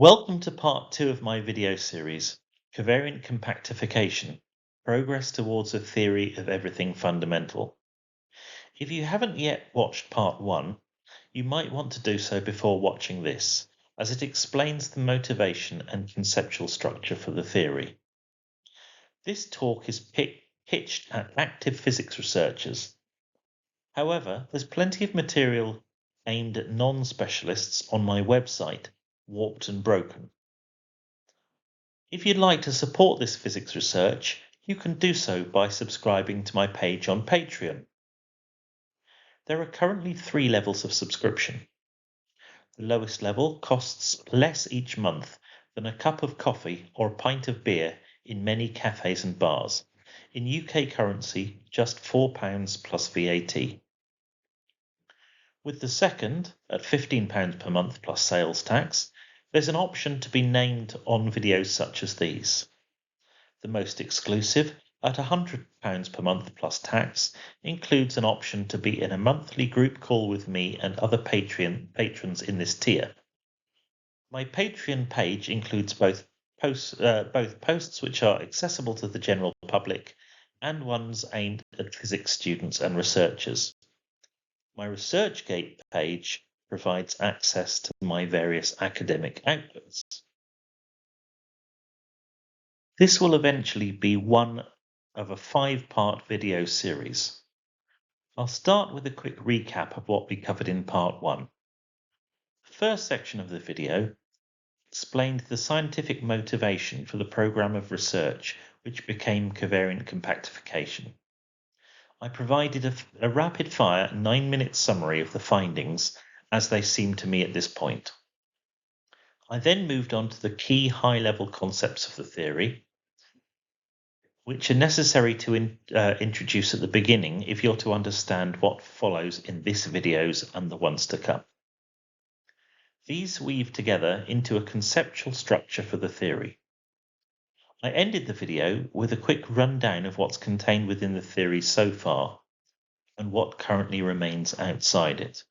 Welcome to part 2 of my video series, Covariant Compactification, Progress Towards a Theory of Everything Fundamental. If you haven't yet watched part 1, you might want to do so before watching this, as it explains the motivation and conceptual structure for the theory. This talk is pitched at active physics researchers. However, there's plenty of material aimed at non-specialists on my website, Warped and Broken. If you'd like to support this physics research, you can do so by subscribing to my page on Patreon. There are currently 3 levels of subscription. The lowest level costs less each month than a cup of coffee or a pint of beer in many cafes and bars. In UK currency, just £4 plus VAT. With the second, at £15 per month plus sales tax, there's an option to be named on videos such as these. The most exclusive, at £100 per month plus tax, includes an option to be in a monthly group call with me and other patrons in this tier. My Patreon page includes both posts which are accessible to the general public and ones aimed at physics students and researchers. My ResearchGate page provides access to my various academic outputs. This will eventually be one of a 5-part video series. I'll start with a quick recap of what we covered in part 1. The first section of the video explained the scientific motivation for the program of research which became covariant compactification. I provided a rapid-fire 9-minute summary of the findings as they seem to me at this point. I then moved on to the key high-level concepts of the theory, which are necessary to introduce at the beginning if you're to understand what follows in this videos and the ones to come. These weave together into a conceptual structure for the theory. I ended the video with a quick rundown of what's contained within the theory so far and what currently remains outside it.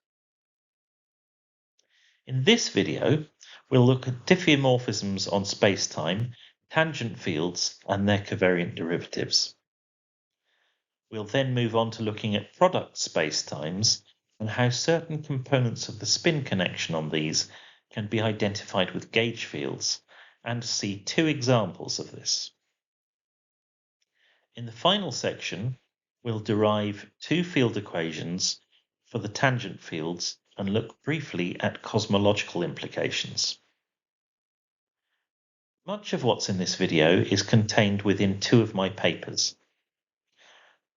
In this video, we'll look at diffeomorphisms on spacetime, tangent fields, and their covariant derivatives. We'll then move on to looking at product spacetimes and how certain components of the spin connection on these can be identified with gauge fields, and see 2 examples of this. In the final section, we'll derive 2 field equations for the tangent fields and look briefly at cosmological implications. Much of what's in this video is contained within 2 of my papers.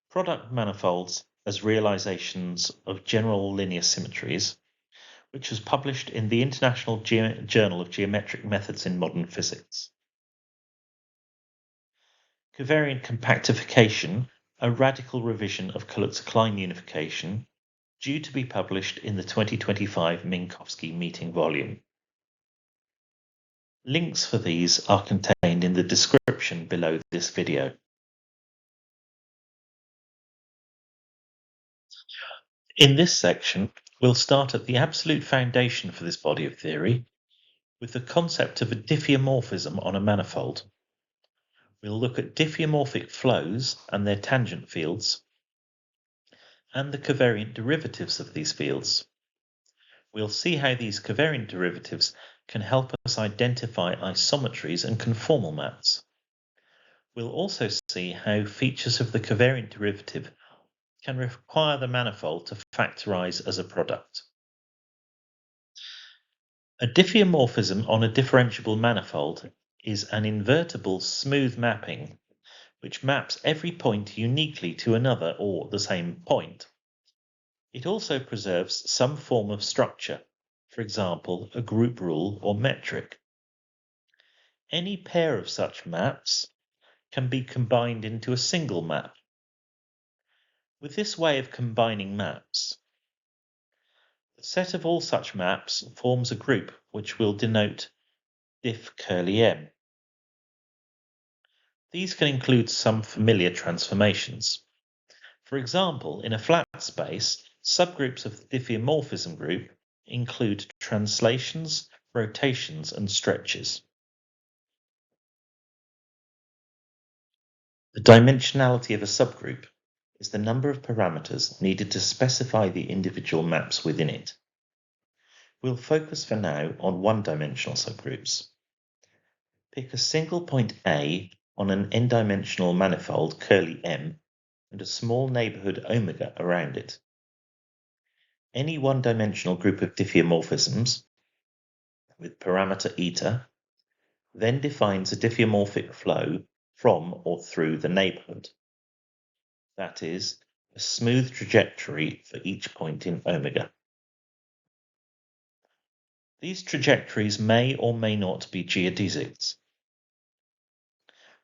Product manifolds as realizations of general linear symmetries, which was published in the International Journal of Geometric Methods in Modern Physics. Covariant compactification, a radical revision of Kaluza-Klein unification, due to be published in the 2025 Minkowski meeting volume. Links for these are contained in the description below this video. In this section, we'll start at the absolute foundation for this body of theory, with the concept of a diffeomorphism on a manifold. We'll look at diffeomorphic flows and their tangent fields, and the covariant derivatives of these fields. We'll see how these covariant derivatives can help us identify isometries and conformal maps. We'll also see how features of the covariant derivative can require the manifold to factorize as a product. A diffeomorphism on a differentiable manifold is an invertible smooth mapping which maps every point uniquely to another or the same point. It also preserves some form of structure, for example, a group rule or metric. Any pair of such maps can be combined into a single map. With this way of combining maps, the set of all such maps forms a group which we'll denote diff curly M. These can include some familiar transformations. For example, in a flat space, subgroups of the diffeomorphism group include translations, rotations, and stretches. The dimensionality of a subgroup is the number of parameters needed to specify the individual maps within it. We'll focus for now on one-dimensional subgroups. Pick a single point A on an n-dimensional manifold curly M and a small neighborhood omega around it. Any one-dimensional group of diffeomorphisms with parameter eta then defines a diffeomorphic flow from or through the neighborhood. That is, a smooth trajectory for each point in omega. These trajectories may or may not be geodesics.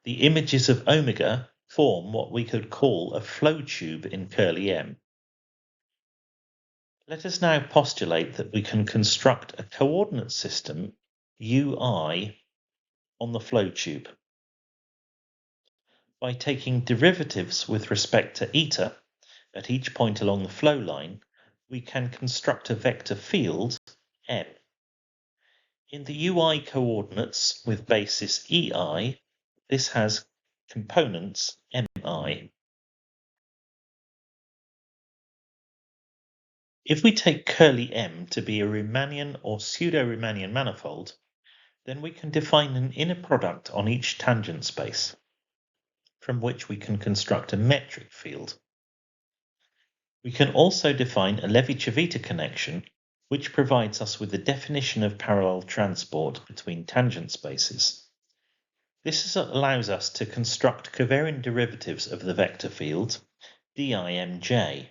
The images of omega form what we could call a flow tube in curly M. Let us now postulate that we can construct a coordinate system ui on the flow tube. By taking derivatives with respect to eta at each point along the flow line, we can construct a vector field M. In the ui coordinates with basis ei, this has components mi. If we take curly M to be a Riemannian or pseudo-Riemannian manifold, then we can define an inner product on each tangent space, from which we can construct a metric field. We can also define a Levi-Civita connection, which provides us with a definition of parallel transport between tangent spaces. This allows us to construct covariant derivatives of the vector field dimj.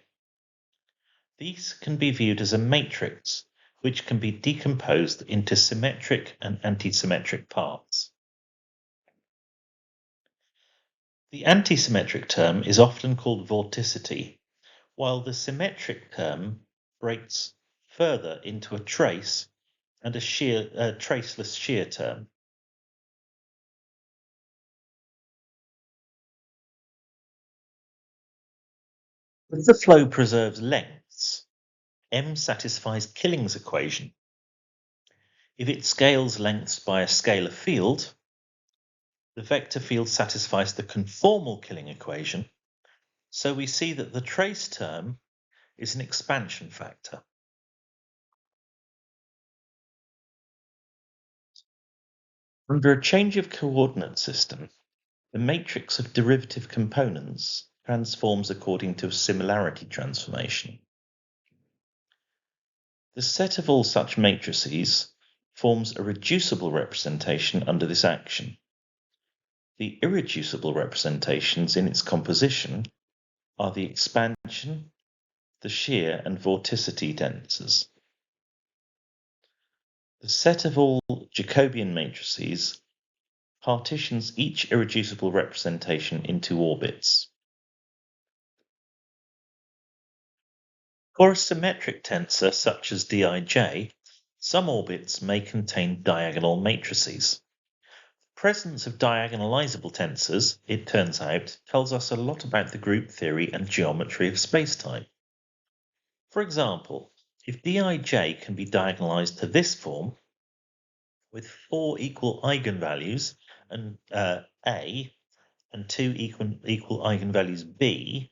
These can be viewed as a matrix, which can be decomposed into symmetric and antisymmetric parts. The antisymmetric term is often called vorticity, while the symmetric term breaks further into a trace and a traceless shear term. If the flow preserves lengths, M satisfies Killing's equation. If it scales lengths by a scalar field, the vector field satisfies the conformal Killing equation, so we see that the trace term is an expansion factor. Under a change of coordinate system, the matrix of derivative components transforms according to a similarity transformation. The set of all such matrices forms a reducible representation under this action. The irreducible representations in its composition are the expansion, the shear, and vorticity tensors. The set of all Jacobian matrices partitions each irreducible representation into orbits. For a symmetric tensor such as Dij, some orbits may contain diagonal matrices. The presence of diagonalizable tensors, it turns out, tells us a lot about the group theory and geometry of spacetime. For example, if Dij can be diagonalized to this form, with 4 equal eigenvalues and A and 2 equal eigenvalues B,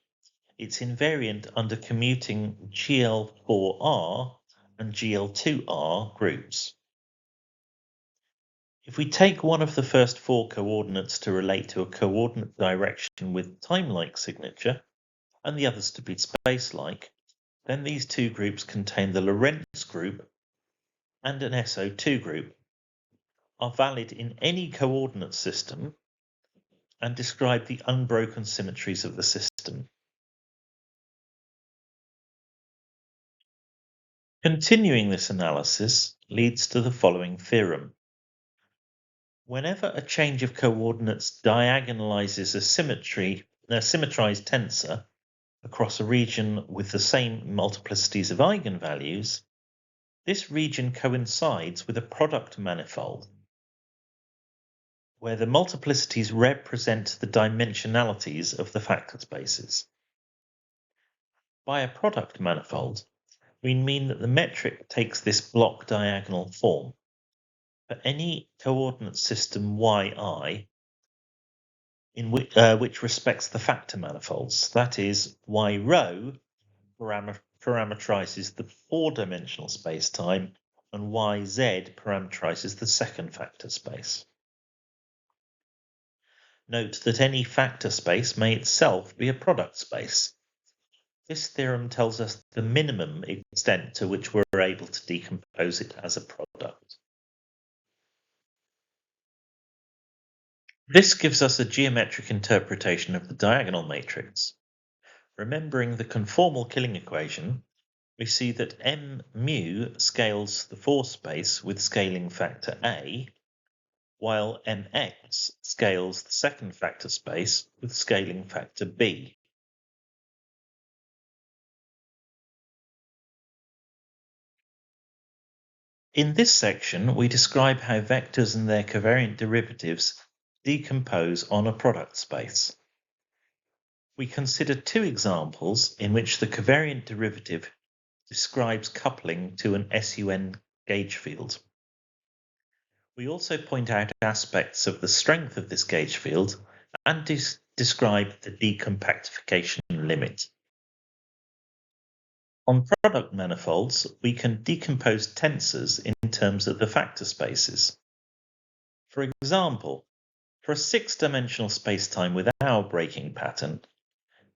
it's invariant under commuting GL4R and GL2R groups. If we take one of the first 4 coordinates to relate to a coordinate direction with time-like signature, and the others to be space-like, then these 2 groups contain the Lorentz group and an SO2 group, are valid in any coordinate system, and describe the unbroken symmetries of the system. Continuing this analysis leads to the following theorem. Whenever a change of coordinates diagonalizes a symmetrized tensor across a region with the same multiplicities of eigenvalues, this region coincides with a product manifold, where the multiplicities represent the dimensionalities of the factor spaces. By a product manifold, we mean that the metric takes this block diagonal form, for any coordinate system yi in which respects the factor manifolds. That is, y rho parameterizes the four-dimensional spacetime and yz parameterizes the second factor space. Note that any factor space may itself be a product space. This theorem tells us the minimum extent to which we're able to decompose it as a product. This gives us a geometric interpretation of the diagonal matrix. Remembering the conformal Killing equation, we see that m mu scales the four space with scaling factor a, while mx scales the second factor space with scaling factor b. In this section, we describe how vectors and their covariant derivatives decompose on a product space. We consider two examples in which the covariant derivative describes coupling to an SUN gauge field. We also point out aspects of the strength of this gauge field and describe the decompactification limit. On product manifolds, we can decompose tensors in terms of the factor spaces. For example, for a six-dimensional spacetime with our breaking pattern,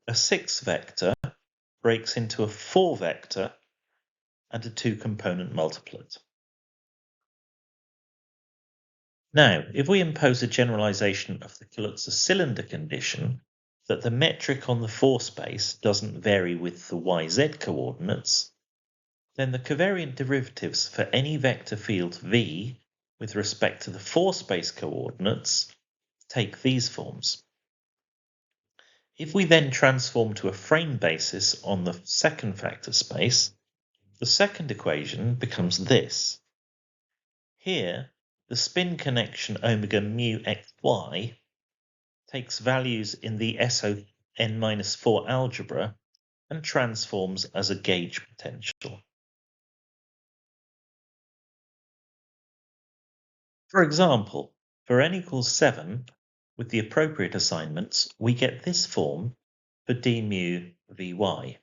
a 6-vector breaks into a 4-vector and a 2-component multiplet. Now, if we impose a generalization of the Kaluza cylinder condition that the metric on the 4 space doesn't vary with the yz coordinates, then the covariant derivatives for any vector field v with respect to the 4 space coordinates take these forms. If we then transform to a frame basis on the second factor space, the second equation becomes this. Here, the spin connection omega mu xy takes values in the SON-4 algebra and transforms as a gauge potential. For example, for n equals 7, with the appropriate assignments, we get this form for d mu vy.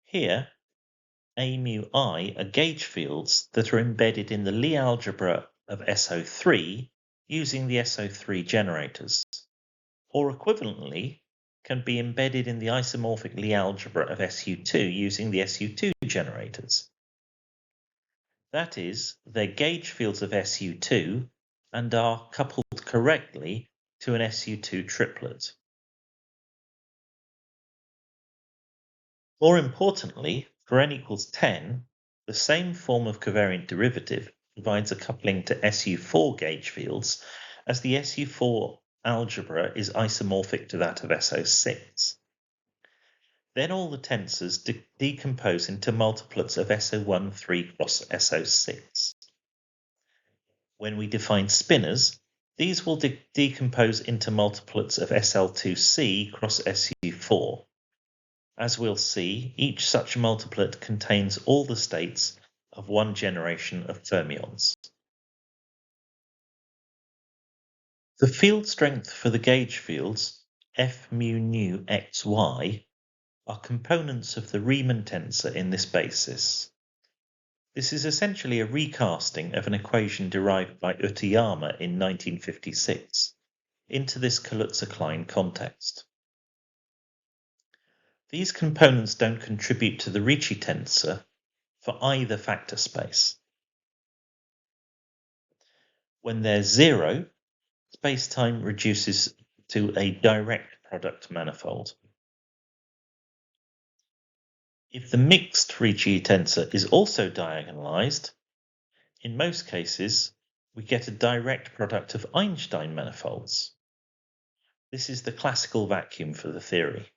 Here, a mu I are gauge fields that are embedded in the Lie algebra of SO3 using the SO3 generators, or equivalently can be embedded in the isomorphic Lie algebra of SU2 using the SU2 generators. That is, they're gauge fields of SU2 and are coupled correctly to an SU2 triplet. More importantly, for n equals 10, the same form of covariant derivative provides a coupling to SU4 gauge fields, as the SU4 algebra is isomorphic to that of SO6. Then all the tensors decompose into multiplets of SO1 3 cross SO6. When we define spinors, these will decompose into multiplets of SL2C cross SU4. As we'll see, each such multiplet contains all the states of one generation of fermions. The field strength for the gauge fields F mu nu xy are components of the Riemann tensor in this basis. This is essentially a recasting of an equation derived by Uteyama in 1956 into this Kaluza-Klein context. These components don't contribute to the Ricci tensor for either factor space. When they're zero, spacetime reduces to a direct product manifold. If the mixed Ricci tensor is also diagonalized, in most cases, we get a direct product of Einstein manifolds. This is the classical vacuum for the theory.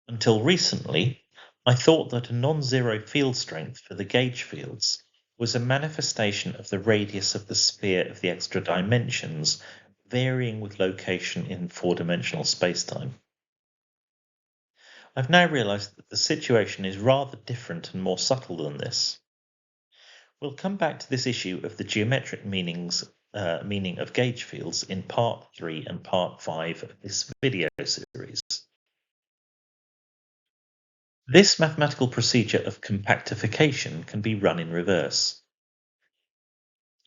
Until recently, I thought that a non-zero field strength for the gauge fields was a manifestation of the radius of the sphere of the extra dimensions varying with location in four-dimensional spacetime. I've now realized that the situation is rather different and more subtle than this. We'll come back to this issue of the geometric meaning of gauge fields in part 3 and part 5 of this video series. This mathematical procedure of compactification can be run in reverse.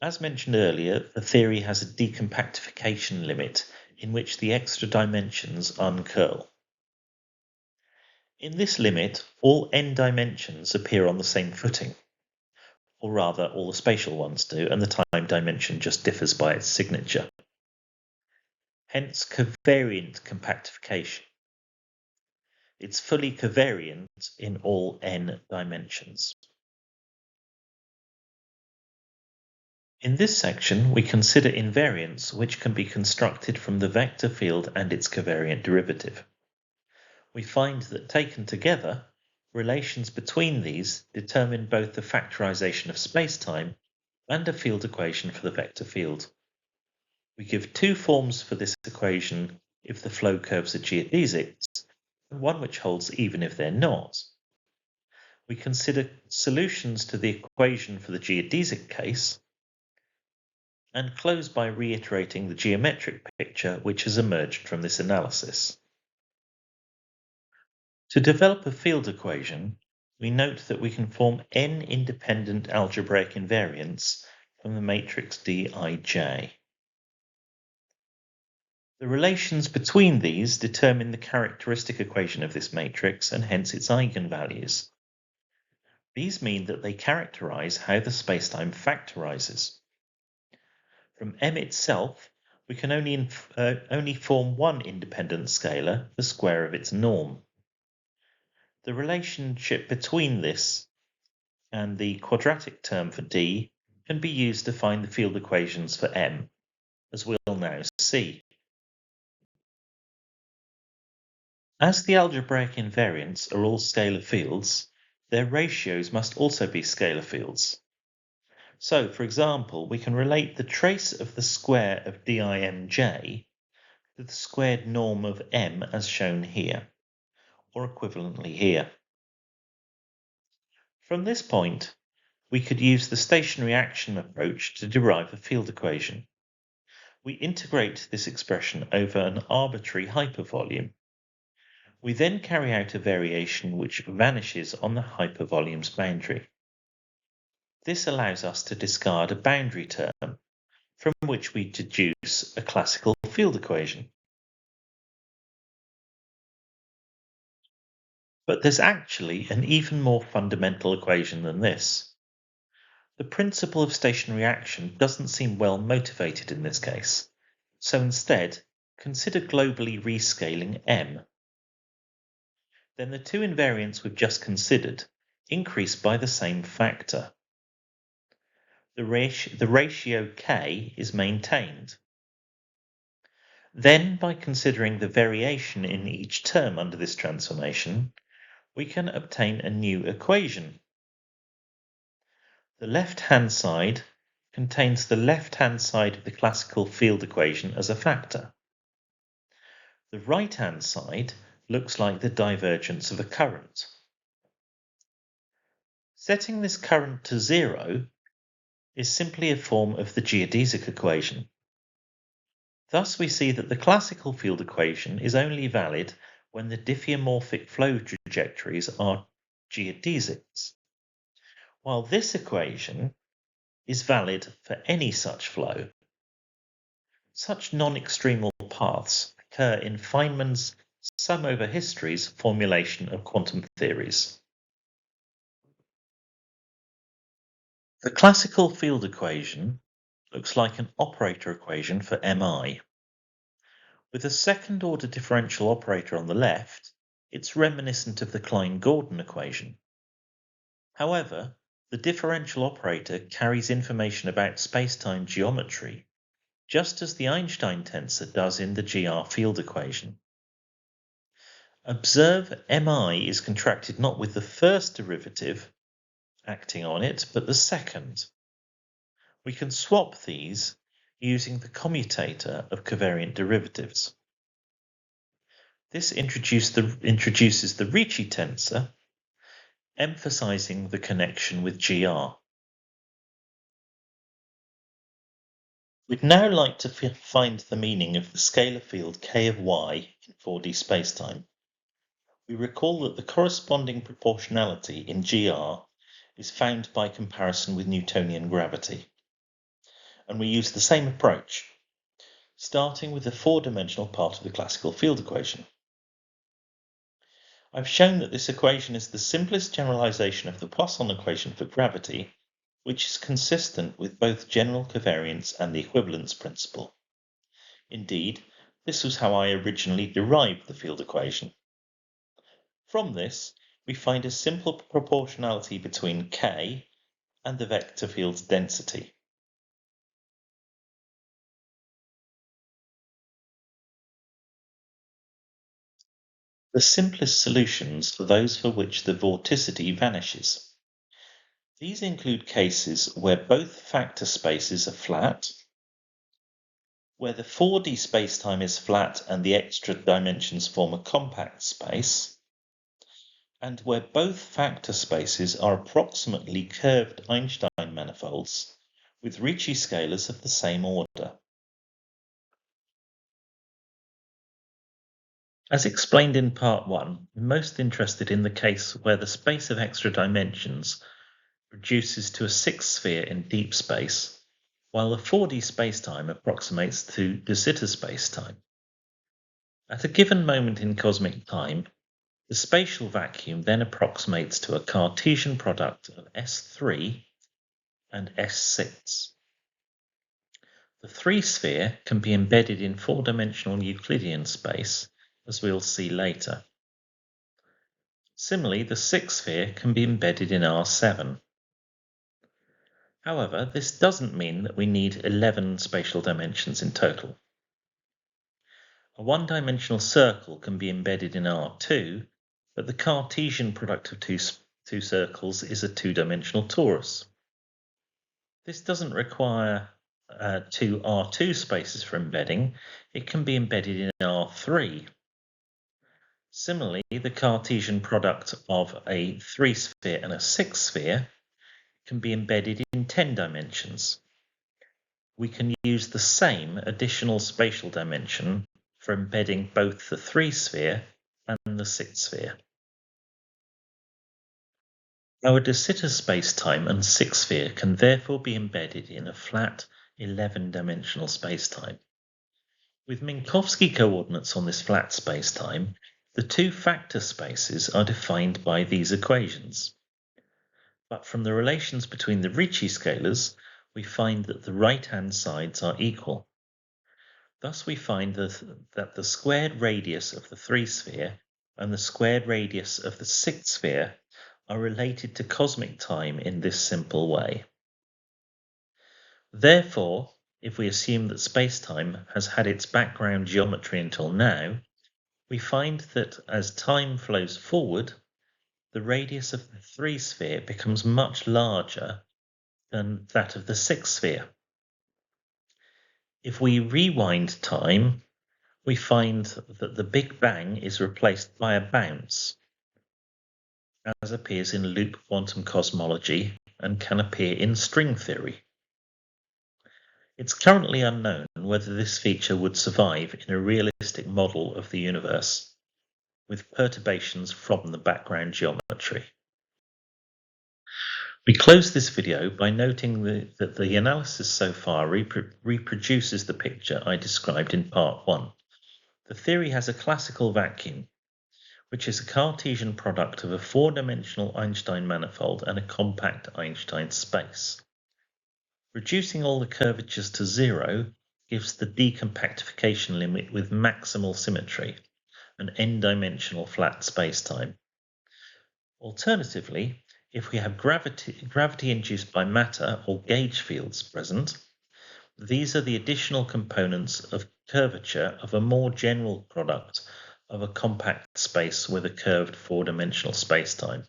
As mentioned earlier, the theory has a decompactification limit in which the extra dimensions uncurl. In this limit, all n dimensions appear on the same footing, or rather all the spatial ones do, and the time dimension just differs by its signature. Hence covariant compactification. It's fully covariant in all n dimensions. In this section, we consider invariants which can be constructed from the vector field and its covariant derivative. We find that taken together, relations between these determine both the factorization of spacetime and a field equation for the vector field. We give two forms for this equation if the flow curves are geodesics, and one which holds even if they're not. We consider solutions to the equation for the geodesic case, and close by reiterating the geometric picture which has emerged from this analysis. To develop a field equation, we note that we can form n independent algebraic invariants from the matrix Dij. The relations between these determine the characteristic equation of this matrix and hence its eigenvalues. These mean that they characterize how the spacetime factorizes. From M itself, we can only form one independent scalar, the square of its norm. The relationship between this and the quadratic term for D can be used to find the field equations for M, as we'll now see. As the algebraic invariants are all scalar fields, their ratios must also be scalar fields. So, for example, we can relate the trace of the square of dimj to the squared norm of M as shown here, or equivalently here. From this point, we could use the stationary action approach to derive a field equation. We integrate this expression over an arbitrary hypervolume. We then carry out a variation which vanishes on the hypervolume's boundary. This allows us to discard a boundary term, from which we deduce a classical field equation. But there's actually an even more fundamental equation than this. The principle of stationary action doesn't seem well motivated in this case, so instead, consider globally rescaling M. Then the two invariants we've just considered increase by the same factor. The ratio K is maintained. Then, by considering the variation in each term under this transformation, we can obtain a new equation. The left-hand side contains the left-hand side of the classical field equation as a factor. The right-hand side looks like the divergence of a current. Setting this current to 0 is simply a form of the geodesic equation. Thus we see that the classical field equation is only valid when the diffeomorphic flow trajectories are geodesics, while this equation is valid for any such flow. Such non-extremal paths occur in Feynman's sum over histories formulation of quantum theories. The classical field equation looks like an operator equation for Mi. With a second-order differential operator on the left, it's reminiscent of the Klein-Gordon equation. However, the differential operator carries information about spacetime geometry, just as the Einstein tensor does in the GR field equation. Observe Mi is contracted not with the first derivative acting on it, but the second. We can swap these using the commutator of covariant derivatives. This introduces the Ricci tensor, emphasizing the connection with GR. We'd now like to find the meaning of the scalar field k of y in 4D spacetime. We recall that the corresponding proportionality in GR is found by comparison with Newtonian gravity. And we use the same approach, starting with the four-dimensional part of the classical field equation. I've shown that this equation is the simplest generalization of the Poisson equation for gravity, which is consistent with both general covariance and the equivalence principle. Indeed, this was how I originally derived the field equation. From this, we find a simple proportionality between k and the vector field's density. The simplest solutions are those for which the vorticity vanishes. These include cases where both factor spaces are flat, where the 4D spacetime is flat and the extra dimensions form a compact space, and where both factor spaces are approximately curved Einstein manifolds with Ricci scalars of the same order. As explained in part 1, we're most interested in the case where the space of extra dimensions reduces to a sixth sphere in deep space, while the 4D spacetime approximates to de Sitter spacetime. At a given moment in cosmic time, the spatial vacuum then approximates to a Cartesian product of S3 and S6. The three-sphere can be embedded in four-dimensional Euclidean space, as we'll see later. Similarly, the sixth-sphere can be embedded in R7. However, this doesn't mean that we need 11 spatial dimensions in total. A one-dimensional circle can be embedded in R2, but the Cartesian product of two circles is a two-dimensional torus. This doesn't require two R2 spaces for embedding. It can be embedded in R3. Similarly, the Cartesian product of a three-sphere and a six-sphere can be embedded in 10 dimensions. We can use the same additional spatial dimension for embedding both the three-sphere and the six-sphere. Our de Sitter spacetime and six-sphere can therefore be embedded in a flat 11-dimensional spacetime. With Minkowski coordinates on this flat spacetime, the two factor spaces are defined by these equations. But from the relations between the Ricci scalars, we find that the right-hand sides are equal. Thus we find that the squared radius of the three-sphere and the squared radius of the six-sphere are related to cosmic time in this simple way. Therefore, if we assume that spacetime has had its background geometry until now, we find that as time flows forward, the radius of the three-sphere becomes much larger than that of the six-sphere. If we rewind time, we find that the Big Bang is replaced by a bounce, as appears in loop quantum cosmology and can appear in string theory. It's currently unknown whether this feature would survive in a realistic model of the universe, with perturbations from the background geometry. We close this video by noting that the analysis so far reproduces the picture I described in part 1. The theory has a classical vacuum, which is a Cartesian product of a four-dimensional Einstein manifold and a compact Einstein space. Reducing all the curvatures to 0 gives the decompactification limit with maximal symmetry, an n-dimensional flat spacetime. Alternatively, if we have gravity induced by matter or gauge fields present, these are the additional components of curvature of a more general product of a compact space with a curved four-dimensional spacetime.